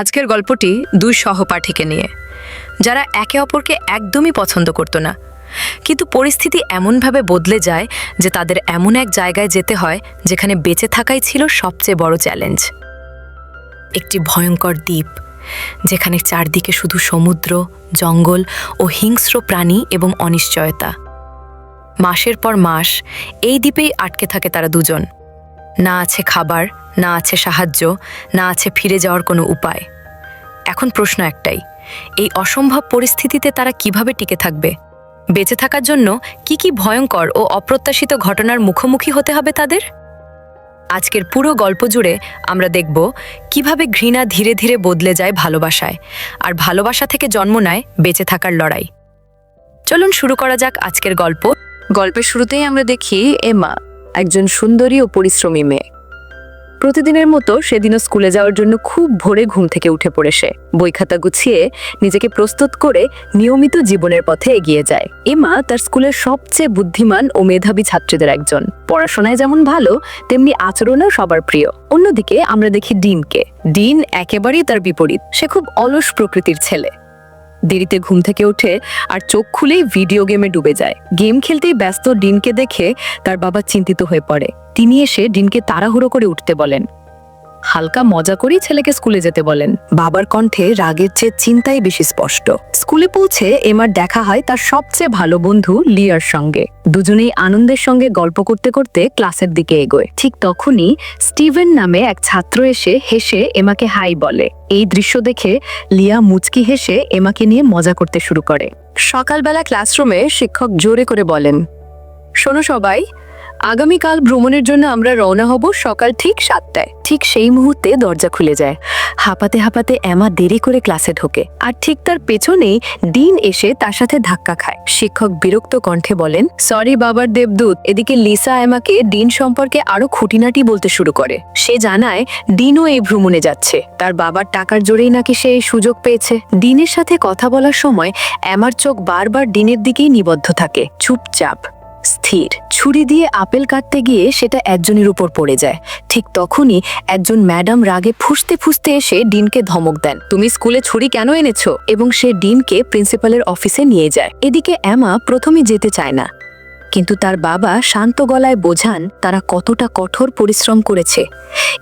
আজকের গল্পটি দুই সহপাঠীকে নিয়ে, যারা একে অপরকে একদমই পছন্দ করত না, কিন্তু পরিস্থিতি এমনভাবে বদলে যায় যে তাদের এমন এক জায়গায় যেতে হয় যেখানে বেঁচে থাকাই ছিল সবচেয়ে বড় চ্যালেঞ্জ। একটি ভয়ঙ্কর দ্বীপ, যেখানে চারদিকে শুধু সমুদ্র, জঙ্গল ও হিংস্র প্রাণী এবং অনিশ্চয়তা। মাসের পর মাস এই দ্বীপেই আটকে থাকে তারা দুজন। না আছে খাবার, না আছে সাহায্য, না আছে ফিরে যাওয়ার কোনো উপায়। এখন প্রশ্ন একটাই, এই অসম্ভব পরিস্থিতিতে তারা কিভাবে টিকে থাকবে? বেঁচে থাকার জন্য কি কি ভয়ঙ্কর ও অপ্রত্যাশিত ঘটনার মুখোমুখি হতে হবে তাদের? আজকের পুরো গল্প জুড়ে আমরা দেখব কিভাবে ঘৃণা ধীরে ধীরে বদলে যায় ভালোবাসায়, আর ভালোবাসা থেকে জন্ম নেয় বেঁচে থাকার লড়াই। চলুন শুরু করা যাক আজকের গল্প। গল্পের শুরুতেই আমরা দেখি এমা, একজন সুন্দরী ও পরিশ্রমী মেয়ে। প্রতিদিনের মতো সেদিনও স্কুলে যাওয়ার জন্য খুব ভোরে ঘুম থেকে উঠে পড়ে সে বই খাতা গুছিয়ে নিজেকে প্রস্তুত করে নিয়মিত জীবনের পথে এগিয়ে যায়। এমা তার স্কুলের সবচেয়ে বুদ্ধিমান ও মেধাবী ছাত্রীদের একজন। পড়াশোনায় যেমন ভালো, তেমনি আচরণেও সবার প্রিয়। অন্যদিকে আমরা দেখি ডিনকে। ডিন একেবারেই তার বিপরীত। সে খুব অলস প্রকৃতির ছেলে। দেরিতে ঘুম থেকে ওঠে আর চোখ খুলেই ভিডিও গেমে ডুবে যায়। গেম খেলতেই ব্যস্ত ডিনকে দেখে তার বাবা চিন্তিত হয়ে পড়ে। তিনি এসে ডিনকে তাড়াহুড়ো করে উঠতে বলেন। হালকা মজা করেই ছেলেকে স্কুলে যেতে বলেন। বাবার কণ্ঠে রাগের চেয়ে চিন্তাই বেশি স্পষ্ট। স্কুলে পৌঁছে এমার দেখা হয় তার সবচেয়ে ভালো বন্ধু লিয়ার সঙ্গে। দুজনেই আনন্দের সঙ্গে গল্প করতে করতে ক্লাসের দিকে এগোয়। ঠিক তখনই স্টিভেন নামে এক ছাত্র এসে হেসে এমাকে হাই বলে। এই দৃশ্য দেখে লিয়া মুচকি হেসে এমাকে নিয়ে মজা করতে শুরু করে। সকালবেলা ক্লাসরুমে শিক্ষক জোরে করে বলেন, শোনো সবাই, আগামীকাল ভ্রমণের জন্য আমরা রওনা হব সকাল ঠিক 7টায়। ঠিক সেই মুহূর্তে দরজা খুলে যায়। হাঁপাতে হাঁপাতে এমা দেরি করে ক্লাসে ঢোকে, আর ঠিক তার পেছনেই ডিন এসে তার সাথে ধাক্কা খায়। শিক্ষক বিরক্ত কণ্ঠে বলেন, সরি বাবার দেবদূত। এদিকে লিসা এমাকে ডিন সম্পর্কে আরো খুঁটিনাটি বলতে শুরু করে। সে জানায় ডিনও এই ভ্রমণে যাচ্ছে, তার বাবার টাকার জোরেই নাকি সে এই সুযোগ পেয়েছে। ডিনের সাথে কথা বলার সময় এমার চোখ বারবার ডিনের দিকেই নিবদ্ধ থাকে, চুপচাপ, স্থির। ছুরি দিয়ে আপেল কাটতে গিয়ে সেটা একজনের উপর পড়ে যায়। ঠিক তখনই একজন ম্যাডাম রাগে ফুঁসতে ফুঁসতে এসে ডিনকে ধমক দেন, তুমি স্কুলে ছুরি কেন এনেছো? এবং সে ডিনকে প্রিন্সিপালের অফিসে নিয়ে যায়। এদিকে এমা প্রথমে যেতে চায় না, কিন্তু তার বাবা শান্ত গলায় বোঝান তারা কতটা কঠোর পরিশ্রম করেছে,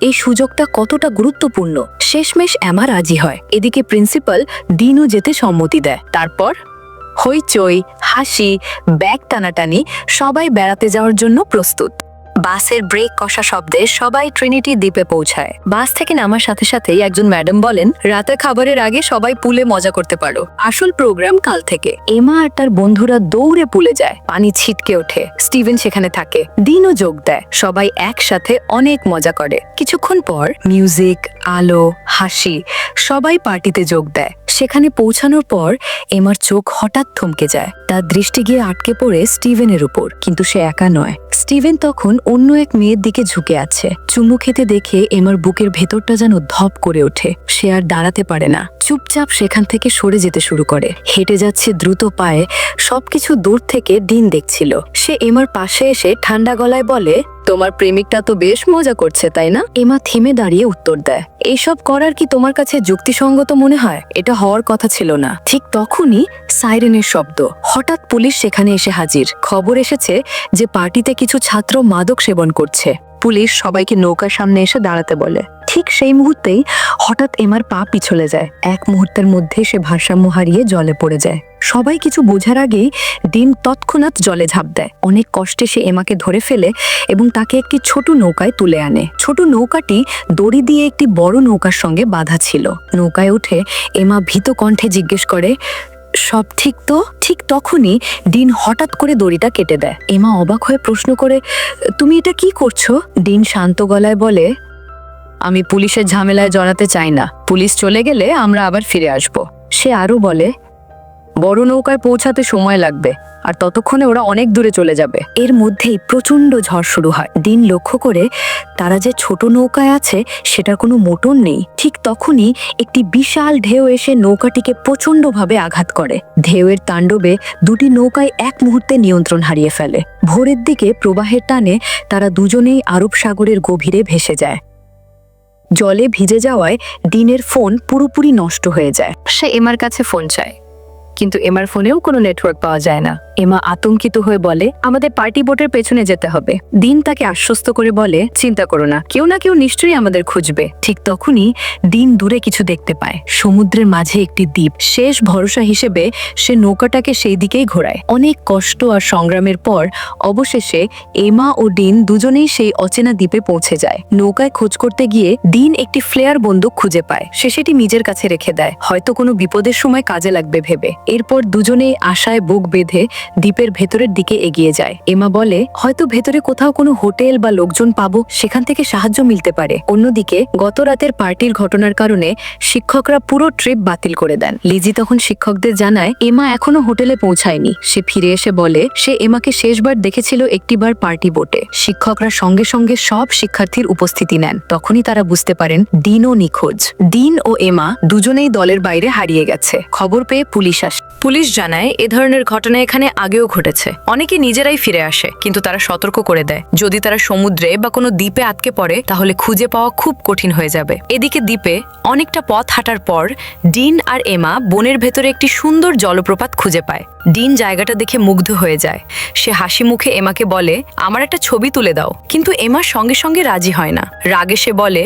এই সুযোগটা কতটা গুরুত্বপূর্ণ। শেষমেশ এমা রাজি হয়। এদিকে প্রিন্সিপাল ডিনও যেতে সম্মতি দেয়। তারপর হইচই, হাসি, ব্যাগ টানাটানি, সবাই বেড়াতে যাওয়ার জন্য প্রস্তুত। বাসের ব্রেক কষা শব্দে সবাই ট্রিনিটি দ্বীপে পৌঁছায়। বাস থেকে নামার সাথে সাথেই একজন ম্যাডাম বলেন, রাতের খাবারের আগে সবাই পুলে মজা করতে পারো, আসল প্রোগ্রাম কাল থেকে। এমা আর তার বন্ধুরা দৌড়ে পুলে যায়। পানি ছিটকে ওঠে। স্টিভেন সেখানে থাকে, ডিনও যোগ দেয়। সবাই একসাথে অনেক মজা করে। কিছুক্ষণ পর মিউজিক, আলো, হাসি, সবাই পার্টিতে যোগ দেয়। সেখানে পৌঁছানোর পর এমার চোখ হঠাৎ থমকে যায়। তার দৃষ্টি গিয়ে আটকে পড়ে স্টিভেনের উপর। কিন্তু সে একা নয়। স্টিভেন তখন অন্য এক মেয়ের দিকে ঝুঁকে আছে। চুমু খেতে দেখে এমার বুকের ভেতরটা যেন ধপ করে ওঠে। সে আর দাঁড়াতে পারে না, চুপচাপ সেখান থেকে সরে যেতে শুরু করে। হেঁটে যাচ্ছে দ্রুত পায়ে। সবকিছু দূর থেকে ডিন দেখছিল। সে এমার পাশে এসে ঠান্ডা গলায় বলে, তোমার প্রেমিকটা তো বেশ মজা করছে, তাই না? এমা থেমে দাঁড়িয়ে উত্তর দেয়, এইসব করার কি তোমার কাছে যুক্তিসঙ্গত মনে হয়? এটা হওয়ার কথা ছিল না। ঠিক তখনই সাইরেনের শব্দ। হঠাৎ পুলিশ সেখানে এসে হাজির। খবর এসেছে যে পার্টিতে কিছু ছাত্র মাদক সেবন করছে। পুলিশ সবাইকে নৌকার সামনে এসে দাঁড়াতে বলে। ঠিক সেই মুহূর্তেই হঠাৎ এমার পা পিছলে যায়। এক মুহূর্তের মধ্যে সে ভারসাম্য হারিয়ে জলে পড়ে যায়। সবাই কিছু বোঝার আগেই ডিন তৎক্ষণাৎ জলে ঝাঁপ দেয়। অনেক কষ্টে সে এমাকে ধরে ফেলে এবং তাকে একটি ছোট নৌকায় তুলে আনে। ছোট নৌকাটি দড়ি দিয়ে একটি বড় নৌকার সঙ্গে বাঁধা ছিল। নৌকায় উঠে এমা ভীত কণ্ঠে জিজ্ঞেস করে, সব ঠিক তো? ঠিক তখনই ডিন হঠাৎ করে দড়িটা কেটে দেয়। এমা অবাক হয়ে প্রশ্ন করে, তুমি এটা কি করছো? ডিন শান্ত গলায় বলে, আমি পুলিশের ঝামেলায় জড়াতে চাই না। পুলিশ চলে গেলে আমরা আবার ফিরে আসব। সে আরো বলে, বড় নৌকায় পৌঁছাতে সময় লাগবে, আর ততক্ষণে ওরা অনেক দূরে চলে যাবে। এর মধ্যেই প্রচন্ড ঝড় শুরু হয়। ডিন লক্ষ্য করে তারা যে ছোট নৌকায় আছে সেটার কোনো মোটর নেই। ঠিক তখনই একটি বিশাল ঢেউ এসে নৌকাটিকে প্রচন্ডভাবে আঘাত করে। ঢেউয়ের তাণ্ডবে দুটি নৌকায় এক মুহূর্তে নিয়ন্ত্রণ হারিয়ে ফেলে। ভোরের দিকে প্রবাহের টানে তারা দুজনেই আরব সাগরের গভীরে ভেসে যায়। জলে ভিজে যাওয়ায় ডিনের ফোন পুরোপুরি নষ্ট হয়ে যায়। সে এমার কাছে ফোন চায়, কিন্তু এমার ফোনেও কোনো নেটওয়ার্ক পাওয়া যায় না। এমা আতঙ্কিত হয়ে বলে, আমাদের পার্টি বোটের পেছনে যেতে হবে। দিন তাকে আশ্বস্ত করে বলে, চিন্তা করো না, কেউ না কেউ নিশ্চয়ই আমাদের খুঁজবে। ঠিক তখনই দিন দূরে কিছু দেখতে পায়, সমুদ্রের মাঝে একটি দ্বীপ। শেষ ভরসা হিসেবে সে নৌকাটাকে সেই দিকেই ঘোরায়। অনেক কষ্ট আর সংগ্রামের পর অবশেষে এমা ও ডিন দুজনেই সেই অচেনা দ্বীপে পৌঁছে যায়। নৌকায় খোঁজ করতে গিয়ে দিন একটি ফ্লেয়ার বন্দুক খুঁজে পায়। সে সেটি নিজের কাছে রেখে দেয়, হয়তো কোনো বিপদের সময় কাজে লাগবে ভেবে। এরপর দুজনেই আশায় বুক বেঁধে দ্বীপের ভেতরের দিকে এগিয়ে যায়। এমা বলে, হয়তো ভেতরে কোথাও কোনো হোটেল বা লোকজন পাবো, সেখান থেকে সাহায্য মিলতে পারে। অন্যদিকে গত রাতের পার্টির ঘটনার কারণে শিক্ষকরা পুরো ট্রিপ বাতিল করে দেন। লিজি তখন শিক্ষকদের জানায় এমা এখনো হোটেলে পৌঁছায়নি। সে ফিরে এসে বলে সে এমাকে শেষবার দেখেছিল একটিবার পার্টি বোটে। শিক্ষকরা সঙ্গে সঙ্গে সব শিক্ষার্থীর উপস্থিতি নেন। তখনই তারা বুঝতে পারেন ডিনও নিখোঁজ। ডিন ও এমা দুজনেই দলের বাইরে হারিয়ে গেছে। খবর পেয়ে পুলিশ আসে। পুলিশ জানায় এ ধরনের ঘটনা এখানে আগেও ঘটেছে। অনেকে নিজেরাই ফিরে আসে, কিন্তু তারা সতর্ক করে দেয় যদি তারা সমুদ্রে বা কোনো দ্বীপে আটকে পড়ে তাহলে খুঁজে পাওয়া খুব কঠিন হয়ে যাবে। এদিকে দ্বীপে অনেকটা পথ হাঁটার পর ডিন আর এমা বনের ভেতরে একটি সুন্দর জলপ্রপাত খুঁজে পায়। ডিন জায়গাটা দেখে মুগ্ধ হয়ে যায়। সে হাসি মুখে এমাকে বলে, আমার একটা ছবি তুলে দাও। কিন্তু এমা সঙ্গে সঙ্গে রাজি হয় না। রাগে সে বলে,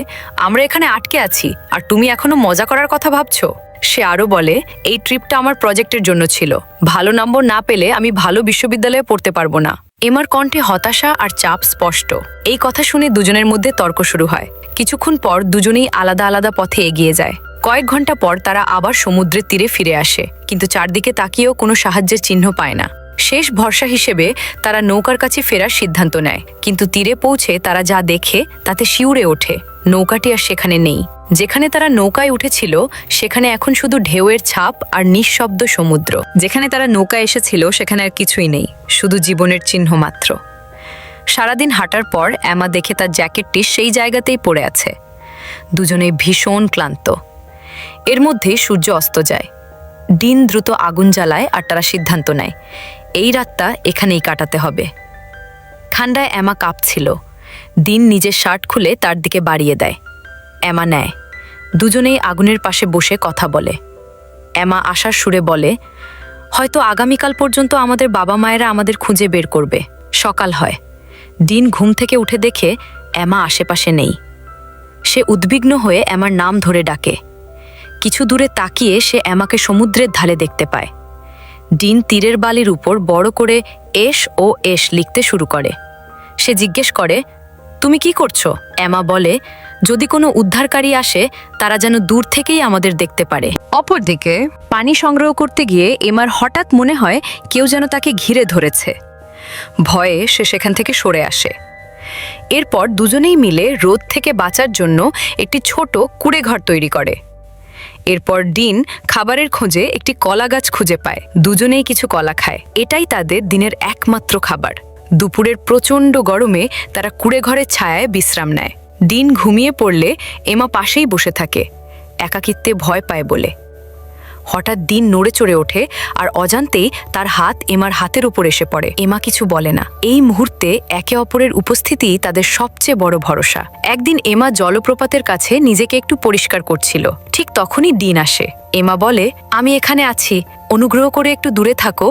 আমরা এখানে আটকে আছি আর তুমি এখনো মজা করার কথা ভাবছো। সে আরো বলে, এই ট্রিপটা আমার প্রজেক্টের জন্য ছিল, ভালো নম্বর না পেলে আমি ভালো বিশ্ববিদ্যালয়ে পড়তে পারবো না। এমার কণ্ঠে হতাশা আর চাপ স্পষ্ট। এই কথা শুনে দুজনের মধ্যে তর্ক শুরু হয়। কিছুক্ষণ পর দুজনেই আলাদা আলাদা পথে এগিয়ে যায়। কয়েক ঘন্টা পর তারা আবার সমুদ্রের তীরে ফিরে আসে, কিন্তু চারদিকে তাকিয়েও কোনো সাহায্যের চিহ্ন পায় না। শেষ ভরসা হিসেবে তারা নৌকার কাছে ফেরার সিদ্ধান্ত নেয়, কিন্তু তীরে পৌঁছে তারা যা দেখে তাতে শিউরে ওঠে। নৌকাটি আর সেখানে নেই। যেখানে তারা নৌকায় উঠেছিল সেখানে এখন শুধু ঢেউয়ের ছাপ আর নিঃশব্দ সমুদ্র। যেখানে তারা নৌকায় এসেছিল সেখানে আর কিছুই নেই, শুধু জীবনের চিহ্ন মাত্র। সারাদিন হাঁটার পর এমা দেখে তার জ্যাকেটটি সেই জায়গাতেই পড়ে আছে। দুজনেই ভীষণ ক্লান্ত। এর মধ্যেই সূর্য অস্ত যায়। দিন দ্রুত আগুন জ্বালায় আর তারা সিদ্ধান্ত নেয় এই রাতটা এখানেই কাটাতে হবে। ঠান্ডায় এমা কাঁপছিল। দিন নিজের শার্ট খুলে তার দিকে বাড়িয়ে দেয়। এমা নেয়। দুজনেই আগুনের পাশে বসে কথা বলে। এমা আশার সুরে বলে, হয়তো আগামীকাল পর্যন্ত আমাদের বাবা মায়েরা আমাদের খুঁজে বের করবে। সকাল হয়। দিন ঘুম থেকে উঠে দেখে এমা আশেপাশে নেই। সে উদ্বিগ্ন হয়ে এমার নাম ধরে ডাকে। কিছু দূরে তাকিয়ে সে এমাকে সমুদ্রের ধারে দেখতে পায়। ডিন তীরের বালির উপর বড় করে এস ও এস লিখতে শুরু করে। সে জিজ্ঞেস করে, তুমি কি করছো? এমা বলে, যদি কোনো উদ্ধারকারী আসে তারা যেন দূর থেকেই আমাদের দেখতে পারে। অপরদিকে পানি সংগ্রহ করতে গিয়ে এমার হঠাৎ মনে হয় কেউ যেন তাকে ঘিরে ধরেছে। ভয়ে সে সেখান থেকে সরে আসে। এরপর দুজনেই মিলে রোদ থেকে বাঁচার জন্য একটি ছোট কুঁড়েঘর তৈরি করে। এরপর ডিন খাবারের খোঁজে একটি কলা গাছ খুঁজে পায়। দুজনেই কিছু কলা খায়। এটাই তাদের দিনের একমাত্র খাবার। দুপুরের প্রচণ্ড গরমে তারা কুঁড়েঘরের ছায়ায় বিশ্রাম নেয়। ডিন ঘুমিয়ে পড়লে এমা পাশেই বসে থাকে, একাকিত্বে ভয় পায় বলে। হঠাৎ দিন নড়ে চড়ে ওঠে আর অজান্তেই তার হাত এমার হাতের উপর এসে পড়ে। এমা কিছু বলে না। এই মুহূর্তে একে অপরের উপস্থিতি তাদের সবচেয়ে বড় ভরসা। একদিন এমা জলপ্রপাতের কাছে নিজেকে একটু পরিষ্কার করছিল। ঠিক তখনই দিন আসে। এমা বলে, আমি এখানে আছি, অনুগ্রহ করে একটু দূরে থাকো।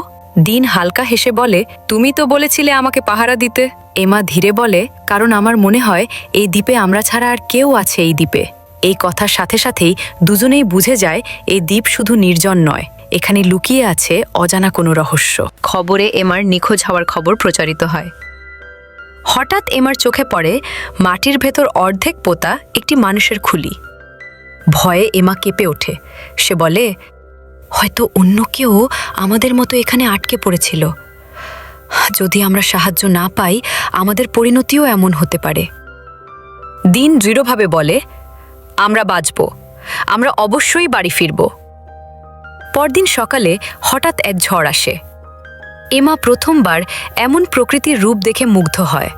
দিন হালকা হেসে বলে, তুমি তো বলেছিলে আমাকে পাহারা দিতে। এমা ধীরে বলে, কারণ আমার মনে হয় এই দ্বীপে আমরা ছাড়া আর কেউ আছে এই দ্বীপে। এই কথার সাথে সাথেই দুজনেই বুঝে যায় এই দ্বীপ শুধু নির্জন নয়, এখানে লুকিয়ে আছে অজানা কোনো রহস্য। খবরে এমার নিখোঁজ হওয়ার খবর প্রচারিত হয়। হঠাৎ এমার চোখে পড়ে মাটির ভেতর অর্ধেক পোতা একটি মানুষের খুলি। ভয়ে এমা কেঁপে ওঠে। সে বলে, হয়তো অন্য কেউ আমাদের মতো এখানে আটকে পড়েছিল। যদি আমরা সাহায্য না পাই আমাদের পরিণতিও এমন হতে পারে। দিন দৃঢ়ভাবে বলে, আমরা বাঁচব, আমরা অবশ্যই বাড়ি ফিরব। পরদিন সকালে হঠাৎ এক ঝড় আসে। এমা প্রথমবার এমন প্রকৃতির রূপ দেখে মুগ্ধ হয়।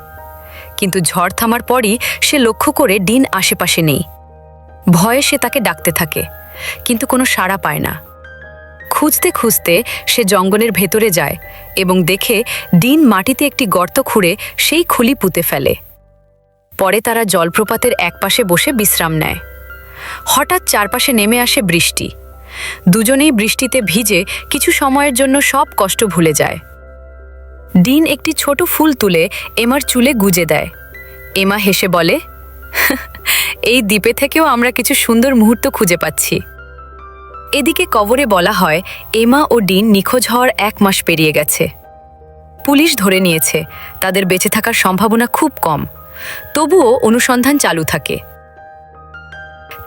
কিন্তু ঝড় থামার পরই সে লক্ষ্য করে ডিন আশেপাশে নেই। ভয়ে সে তাকে ডাকতে থাকে, কিন্তু কোনো সাড়া পায় না। খুঁজতে খুঁজতে সে জঙ্গলের ভেতরে যায় এবং দেখে ডিন মাটিতে একটি গর্ত খুঁড়ে সেই খুলি পুঁতে ফেলে। পরে তারা জলপ্রপাতের একপাশে বসে বিশ্রাম নেয়। হঠাৎ চারপাশে নেমে আসে বৃষ্টি। দুজনেই বৃষ্টিতে ভিজে কিছু সময়ের জন্য সব কষ্ট ভুলে যায়। ডিন একটি ছোট ফুল তুলে এমার চুলে গুজে দেয়। এমা হেসে বলে, এই দ্বীপে থেকেও আমরা কিছু সুন্দর মুহূর্ত খুঁজে পাচ্ছি। এদিকে কবরে বলা হয় এমা ও ডিন নিখোঁজ হওয়ার 1 মাস পেরিয়ে গেছে। পুলিশ ধরে নিয়েছে, তাদের বেঁচে থাকার সম্ভাবনা খুব কম। তবুও অনুসন্ধান চালু থাকে।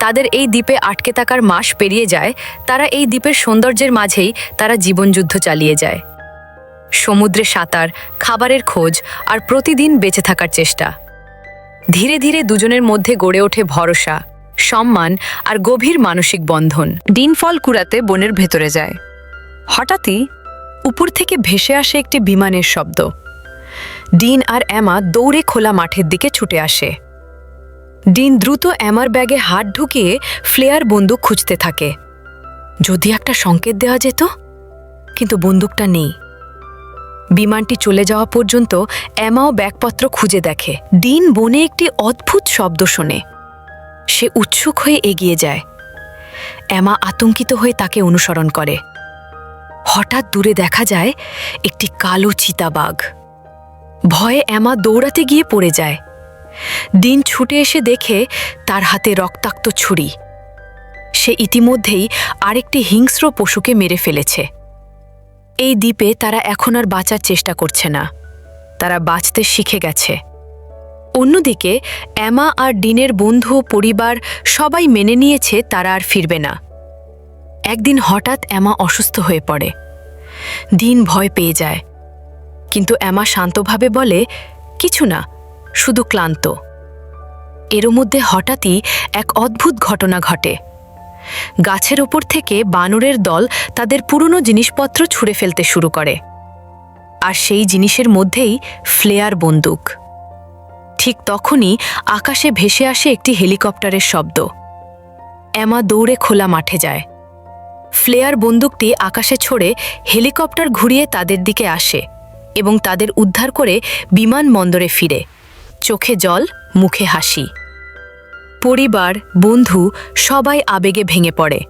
তাদের এই দ্বীপে আটকে থাকার মাস পেরিয়ে যায়। তারা এই দ্বীপের সৌন্দর্যের মাঝেই তারা জীবনযুদ্ধ চালিয়ে যায়। সমুদ্রে সাঁতার, খাবারের খোঁজ আর প্রতিদিন বেঁচে থাকার চেষ্টা। ধীরে ধীরে দুজনের মধ্যে গড়ে ওঠে ভরসা, সম্মান আর গভীর মানসিক বন্ধন। ডিন ফল কুড়াতে বনের ভেতরে যায়। হঠাৎই উপর থেকে ভেসে আসে একটি বিমানের শব্দ। ডিন আর এমা দৌড়ে খোলা মাঠের দিকে ছুটে আসে। ডিন দ্রুত এমার ব্যাগে হাত ঢুকিয়ে ফ্লেয়ার বন্দুক খুঁজতে থাকে। যদি একটা সংকেত দেওয়া যেত, কিন্তু বন্দুকটা নেই। বিমানটি চলে যাওয়া পর্যন্ত এমাও ব্যাগপত্র খুঁজে দেখে। ডিন বনে একটি অদ্ভুত শব্দ শোনে। সে উৎসুক হয়ে এগিয়ে যায়। এমা আতঙ্কিত হয়ে তাকে অনুসরণ করে। হঠাৎ দূরে দেখা যায় একটি কালো চিতাবাঘ। ভয়ে এমা দৌড়াতে গিয়ে পড়ে যায়। ডিন ছুটে এসে দেখে তার হাতে রক্তাক্ত ছুরি। সে ইতিমধ্যেই আরেকটি হিংস্র পশুকে মেরে ফেলেছে। এই দ্বীপে তারা এখন আর বাঁচার চেষ্টা করছে না, তারা বাঁচতে শিখে গেছে। অন্যদিকে এমা আর ডিনের বন্ধু ও পরিবার সবাই মেনে নিয়েছে তারা আর ফিরবে না। একদিন হঠাৎ এমা অসুস্থ হয়ে পড়ে। ডিন ভয় পেয়ে যায়, কিন্তু এমা শান্তভাবে বলে, কিছু না, শুধু ক্লান্ত। এর মধ্যে হঠাৎই এক অদ্ভুত ঘটনা ঘটে। গাছের ওপর থেকে বানরের দল তাদের পুরনো জিনিসপত্র ছুঁড়ে ফেলতে শুরু করে। আর সেই জিনিসের মধ্যেই ফ্লেয়ার বন্দুক। ঠিক তখনই আকাশে ভেসে আসে একটি হেলিকপ্টারের শব্দ। এমা দৌড়ে খোলা মাঠে যায়। ফ্লেয়ার বন্দুকটি আকাশে ছড়ে হেলিকপ্টার ঘুরিয়ে তাদের দিকে আসে এবং তাদের উদ্ধার করে বিমানবন্দরে ফিরে। চোখে জল, মুখে হাসি। পরিবার, বন্ধু সবাই আবেগে ভেঙে পড়ে।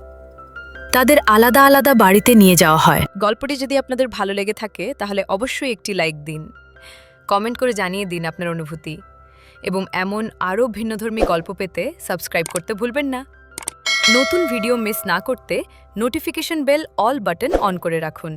তাদের আলাদা আলাদা বাড়িতে নিয়ে যাওয়া হয়। গল্পটি যদি আপনাদের ভালো লেগে থাকে তাহলে অবশ্যই একটি লাইক দিন, কমেন্ট করে জানিয়ে দিন আপনার অনুভূতি, এবং এমন আরও ভিন্নধর্মী গল্প পেতে সাবস্ক্রাইব করতে ভুলবেন না। নতুন ভিডিও মিস না করতে notification bell all button on করে রাখুন।